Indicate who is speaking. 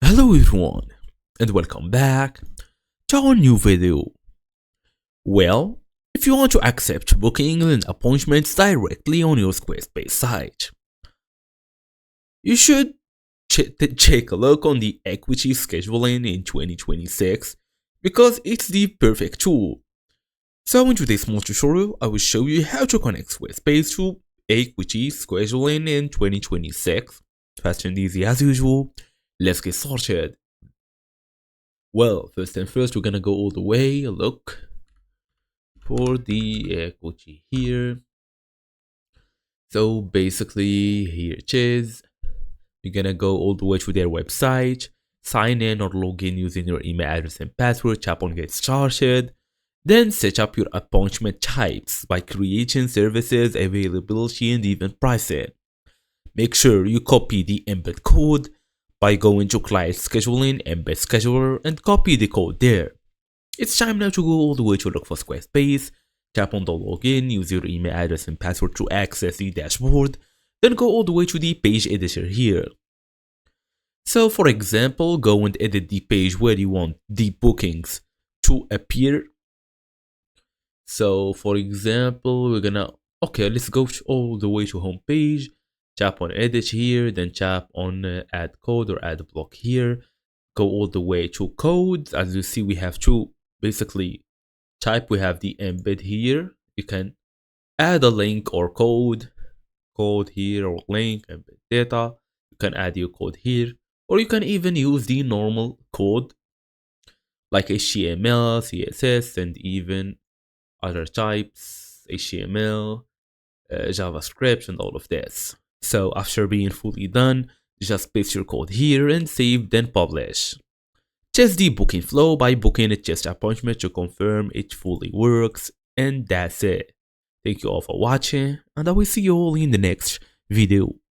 Speaker 1: Hello everyone, and welcome back to our new video. Well, if you want to accept bookings and appointments directly on your Squarespace site, you should take a look on the Acuity scheduling in 2026 because it's the perfect tool. So in today's small tutorial, I will show you how to connect Squarespace to Acuity scheduling in 2026. Fast and easy as usual. Let's get started. Well, first and first, we're gonna go all the way, look for the Acuity here. So basically, here it is. You're gonna go all the way to their website, sign in or log in using your email address and password, tap on get started, then set up your appointment types by creating services, availability, and even pricing. Make sure you copy the embed code by going to client scheduling, embed scheduler, and copy the code there. It's time now to go all the way to look for Squarespace, tap on the login, use your email address and password to access the dashboard, then go all the way to the page editor here. So for example, go and edit the page where you want the bookings to appear. So for example, let's go all the way to home page, tap on edit here, then tap on add code or add block here, go all the way to codes. As you see, we have two basically type. We have the embed here. You can add a link or code here or link, embed data. You can add your code here, or you can even use the normal code like HTML, CSS, and even other types, HTML, JavaScript, and all of this. So after being fully done, just paste your code here and save, then publish. Test the booking flow by booking a test appointment to confirm it fully works, and that's it. Thank you all for watching, and I will see you all in the next video.